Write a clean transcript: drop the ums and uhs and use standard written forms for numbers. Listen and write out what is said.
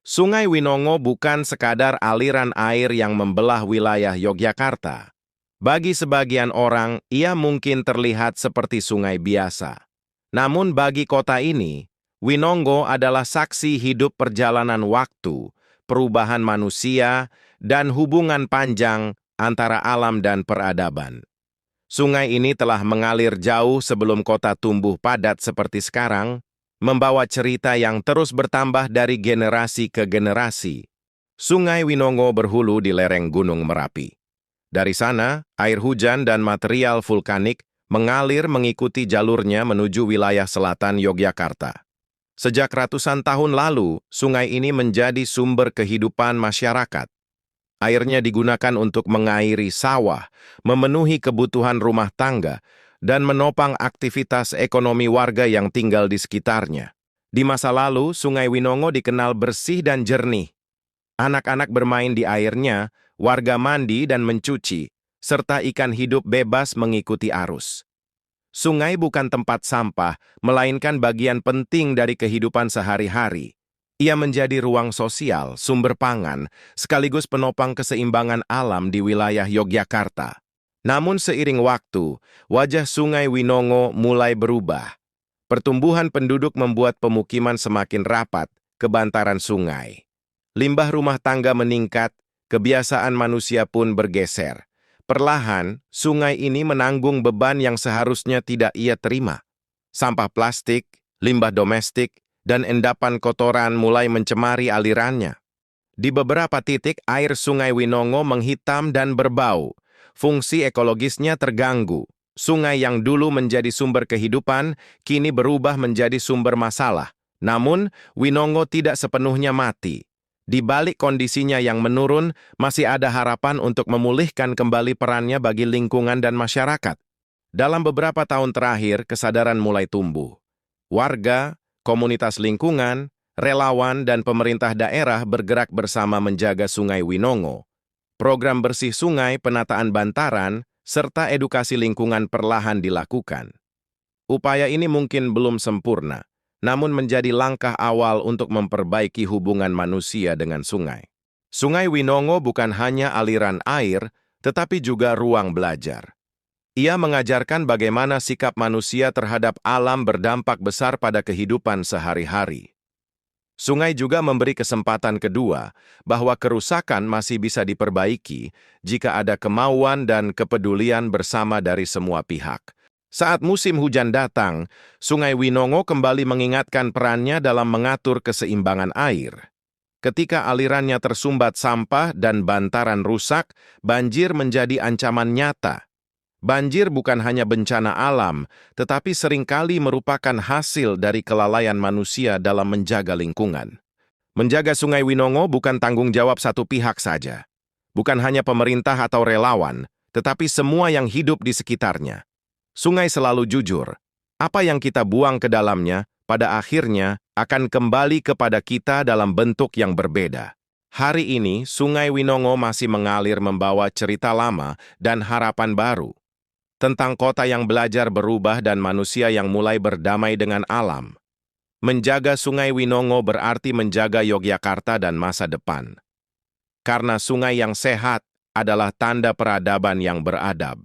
Sungai Winongo bukan sekadar aliran air yang membelah wilayah Yogyakarta. Bagi sebagian orang, ia mungkin terlihat seperti sungai biasa. Namun bagi kota ini, Winongo adalah saksi hidup perjalanan waktu, perubahan manusia, dan hubungan panjang antara alam dan peradaban. Sungai ini telah mengalir jauh sebelum kota tumbuh padat seperti sekarang, membawa cerita yang terus bertambah dari generasi ke generasi. Sungai Winongo berhulu di lereng Gunung Merapi. Dari sana, air hujan dan material vulkanik mengalir mengikuti jalurnya menuju wilayah selatan Yogyakarta. Sejak ratusan tahun lalu, sungai ini menjadi sumber kehidupan masyarakat. Airnya digunakan untuk mengairi sawah, memenuhi kebutuhan rumah tangga, dan menopang aktivitas ekonomi warga yang tinggal di sekitarnya. Di masa lalu, Sungai Winongo dikenal bersih dan jernih. Anak-anak bermain di airnya, warga mandi dan mencuci, serta ikan hidup bebas mengikuti arus. Sungai bukan tempat sampah, melainkan bagian penting dari kehidupan sehari-hari. Ia menjadi ruang sosial, sumber pangan, sekaligus penopang keseimbangan alam di wilayah Yogyakarta. Namun seiring waktu, wajah Sungai Winongo mulai berubah. Pertumbuhan penduduk membuat pemukiman semakin rapat ke bantaran sungai. Limbah rumah tangga meningkat, kebiasaan manusia pun bergeser. Perlahan, sungai ini menanggung beban yang seharusnya tidak ia terima. Sampah plastik, limbah domestik, dan endapan kotoran mulai mencemari alirannya. Di beberapa titik, air Sungai Winongo menghitam dan berbau. Fungsi ekologisnya terganggu. Sungai yang dulu menjadi sumber kehidupan, kini berubah menjadi sumber masalah. Namun, Winongo tidak sepenuhnya mati. Di balik kondisinya yang menurun, masih ada harapan untuk memulihkan kembali perannya bagi lingkungan dan masyarakat. Dalam beberapa tahun terakhir, kesadaran mulai tumbuh. Warga, komunitas lingkungan, relawan, dan pemerintah daerah bergerak bersama menjaga Sungai Winongo. Program bersih sungai, penataan bantaran, serta edukasi lingkungan perlahan dilakukan. Upaya ini mungkin belum sempurna, namun menjadi langkah awal untuk memperbaiki hubungan manusia dengan sungai. Sungai Winongo bukan hanya aliran air, tetapi juga ruang belajar. Ia mengajarkan bagaimana sikap manusia terhadap alam berdampak besar pada kehidupan sehari-hari. Sungai juga memberi kesempatan kedua bahwa kerusakan masih bisa diperbaiki jika ada kemauan dan kepedulian bersama dari semua pihak. Saat musim hujan datang, Sungai Winongo kembali mengingatkan perannya dalam mengatur keseimbangan air. Ketika alirannya tersumbat sampah dan bantaran rusak, banjir menjadi ancaman nyata. Banjir bukan hanya bencana alam, tetapi seringkali merupakan hasil dari kelalaian manusia dalam menjaga lingkungan. Menjaga Sungai Winongo bukan tanggung jawab satu pihak saja. Bukan hanya pemerintah atau relawan, tetapi semua yang hidup di sekitarnya. Sungai selalu jujur. Apa yang kita buang ke dalamnya, pada akhirnya akan kembali kepada kita dalam bentuk yang berbeda. Hari ini, Sungai Winongo masih mengalir membawa cerita lama dan harapan baru. Tentang kota yang belajar berubah dan manusia yang mulai berdamai dengan alam. Menjaga Sungai Winongo berarti menjaga Yogyakarta dan masa depan. Karena sungai yang sehat adalah tanda peradaban yang beradab.